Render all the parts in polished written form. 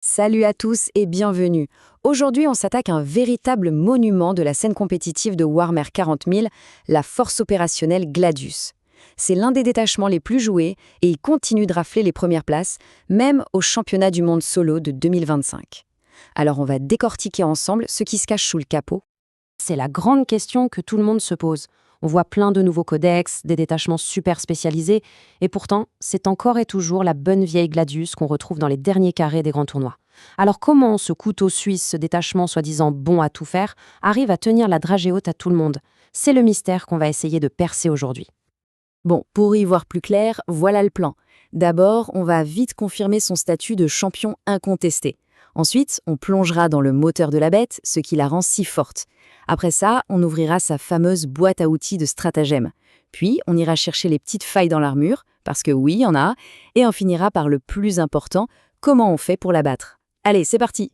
Salut à tous et bienvenue. Aujourd'hui, on s'attaque à un véritable monument de la scène compétitive de Warhammer 40 000, la force opérationnelle Gladius. C'est l'un des détachements les plus joués et il continue de rafler les premières places, même au championnat du monde solo de 2025. Alors on va décortiquer ensemble ce qui se cache sous le capot. C'est la grande question que tout le monde se pose. On voit plein de nouveaux codex, des détachements super spécialisés, et pourtant, c'est encore et toujours la bonne vieille Gladius qu'on retrouve dans les derniers carrés des grands tournois. Alors comment ce couteau suisse, ce détachement soi-disant bon à tout faire, arrive à tenir la dragée haute à tout le monde? C'est le mystère qu'on va essayer de percer aujourd'hui. Bon, pour y voir plus clair, voilà le plan. D'abord, on va vite confirmer son statut de champion incontesté. Ensuite, on plongera dans le moteur de la bête, ce qui la rend si forte. Après ça, on ouvrira sa fameuse boîte à outils de stratagèmes. Puis, on ira chercher les petites failles dans l'armure, parce que oui, il y en a, et on finira par le plus important, comment on fait pour la battre. Allez, c'est parti!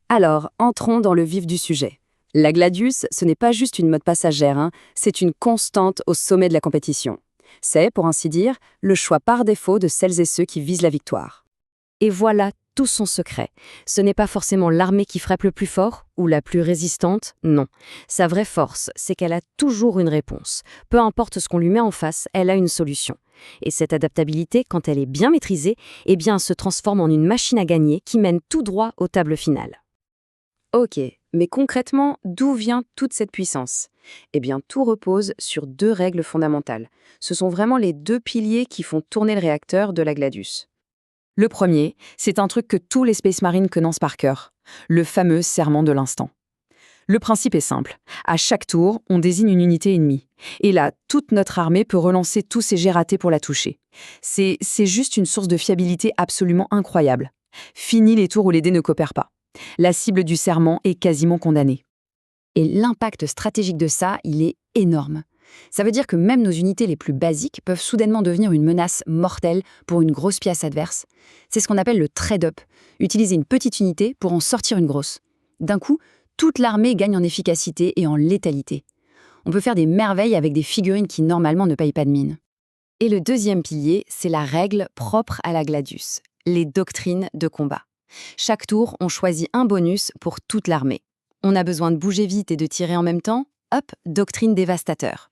Alors, entrons dans le vif du sujet. La Gladius, ce n'est pas juste une mode passagère, c'est une constante au sommet de la compétition. C'est, pour ainsi dire, le choix par défaut de celles et ceux qui visent la victoire. Et voilà tout son secret. Ce n'est pas forcément l'armée qui frappe le plus fort ou la plus résistante, non. Sa vraie force, c'est qu'elle a toujours une réponse. Peu importe ce qu'on lui met en face, elle a une solution. Et cette adaptabilité, quand elle est bien maîtrisée, eh bien, se transforme en une machine à gagner qui mène tout droit aux tables finales. Ok, mais concrètement, d'où vient toute cette puissance? Eh bien, tout repose sur deux règles fondamentales. Ce sont vraiment les deux piliers qui font tourner le réacteur de la Gladius. Le premier, c'est un truc que tous les Space Marines connaissent par cœur, le fameux serment de l'instant. Le principe est simple. À chaque tour, on désigne une unité ennemie. Et là, toute notre armée peut relancer tous ses jets ratés pour la toucher. C'est juste une source de fiabilité absolument incroyable. Fini les tours où les dés ne coopèrent pas. La cible du serment est quasiment condamnée. Et l'impact stratégique de ça, il est énorme. Ça veut dire que même nos unités les plus basiques peuvent soudainement devenir une menace mortelle pour une grosse pièce adverse. C'est ce qu'on appelle le trade-up, utiliser une petite unité pour en sortir une grosse. D'un coup, toute l'armée gagne en efficacité et en létalité. On peut faire des merveilles avec des figurines qui normalement ne payent pas de mine. Et le deuxième pilier, c'est la règle propre à la Gladius, les doctrines de combat. Chaque tour, on choisit un bonus pour toute l'armée. On a besoin de bouger vite et de tirer en même temps? Hop, doctrine dévastateur.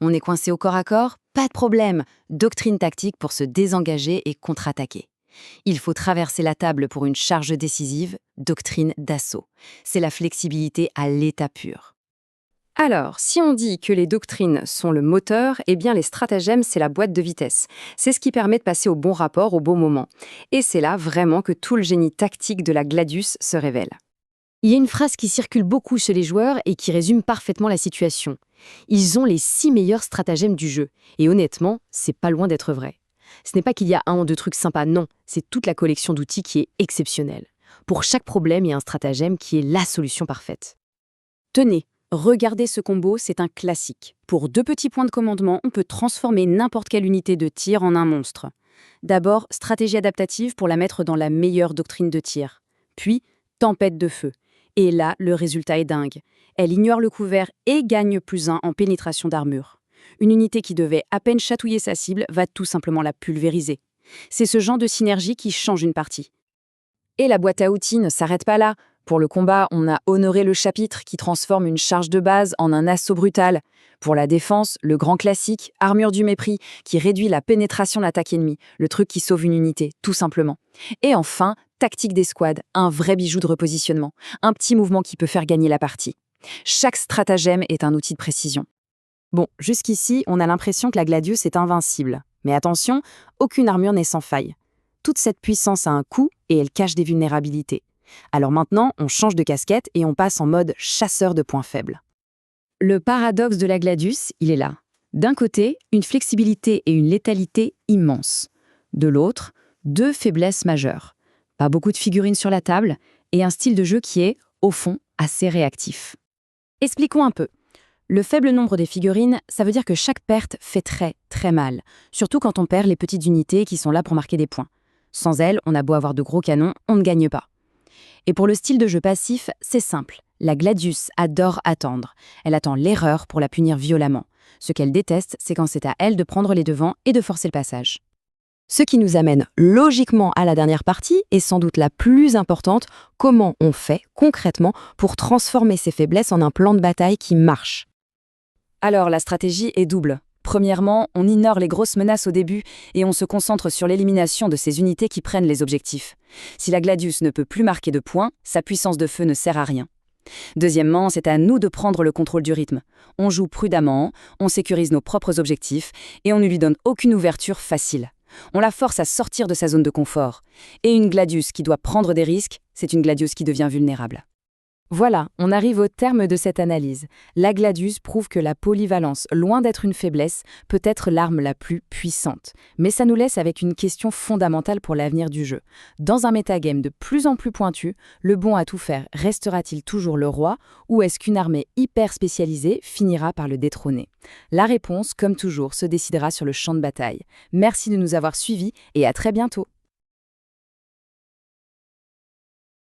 On est coincé au corps à corps? Pas de problème, doctrine tactique pour se désengager et contre-attaquer. Il faut traverser la table pour une charge décisive, doctrine d'assaut. C'est la flexibilité à l'état pur. Alors, si on dit que les doctrines sont le moteur, eh bien les stratagèmes, c'est la boîte de vitesse. C'est ce qui permet de passer au bon rapport au bon moment. Et c'est là vraiment que tout le génie tactique de la Gladius se révèle. Il y a une phrase qui circule beaucoup chez les joueurs et qui résume parfaitement la situation. Ils ont les 6 meilleurs stratagèmes du jeu. Et honnêtement, c'est pas loin d'être vrai. Ce n'est pas qu'il y a un ou deux trucs sympas, non. C'est toute la collection d'outils qui est exceptionnelle. Pour chaque problème, il y a un stratagème qui est la solution parfaite. Tenez, regardez ce combo, c'est un classique. Pour 2 petits points de commandement, on peut transformer n'importe quelle unité de tir en un monstre. D'abord, stratégie adaptative pour la mettre dans la meilleure doctrine de tir. Puis, tempête de feu. Et là, le résultat est dingue. Elle ignore le couvert et gagne +1 en pénétration d'armure. Une unité qui devait à peine chatouiller sa cible va tout simplement la pulvériser. C'est ce genre de synergie qui change une partie. Et la boîte à outils ne s'arrête pas là. Pour le combat, on a honoré le chapitre qui transforme une charge de base en un assaut brutal. Pour la défense, le grand classique, armure du mépris, qui réduit la pénétration de l'attaque ennemie, le truc qui sauve une unité, tout simplement. Et enfin, tactique d'escouade, un vrai bijou de repositionnement, un petit mouvement qui peut faire gagner la partie. Chaque stratagème est un outil de précision. Bon, jusqu'ici, on a l'impression que la Gladius est invincible. Mais attention, aucune armure n'est sans faille. Toute cette puissance a un coût et elle cache des vulnérabilités. Alors maintenant, on change de casquette et on passe en mode chasseur de points faibles. Le paradoxe de la Gladius, il est là. D'un côté, une flexibilité et une létalité immenses. De l'autre, 2 faiblesses majeures. Pas beaucoup de figurines sur la table et un style de jeu qui est, au fond, assez réactif. Expliquons un peu. Le faible nombre des figurines, ça veut dire que chaque perte fait très, très mal. Surtout quand on perd les petites unités qui sont là pour marquer des points. Sans elles, on a beau avoir de gros canons, on ne gagne pas. Et pour le style de jeu passif, c'est simple. La Gladius adore attendre. Elle attend l'erreur pour la punir violemment. Ce qu'elle déteste, c'est quand c'est à elle de prendre les devants et de forcer le passage. Ce qui nous amène logiquement à la dernière partie, et sans doute la plus importante, comment on fait concrètement pour transformer ces faiblesses en un plan de bataille qui marche. Alors, la stratégie est double. Premièrement, on ignore les grosses menaces au début et on se concentre sur l'élimination de ces unités qui prennent les objectifs. Si la Gladius ne peut plus marquer de points, sa puissance de feu ne sert à rien. Deuxièmement, c'est à nous de prendre le contrôle du rythme. On joue prudemment, on sécurise nos propres objectifs et on ne lui donne aucune ouverture facile. On la force à sortir de sa zone de confort. Et une Gladius qui doit prendre des risques, c'est une Gladius qui devient vulnérable. Voilà, on arrive au terme de cette analyse. La Gladius prouve que la polyvalence, loin d'être une faiblesse, peut être l'arme la plus puissante. Mais ça nous laisse avec une question fondamentale pour l'avenir du jeu. Dans un métagame de plus en plus pointu, le bon à tout faire restera-t-il toujours le roi, ou est-ce qu'une armée hyper spécialisée finira par le détrôner? La réponse, comme toujours, se décidera sur le champ de bataille. Merci de nous avoir suivis et à très bientôt.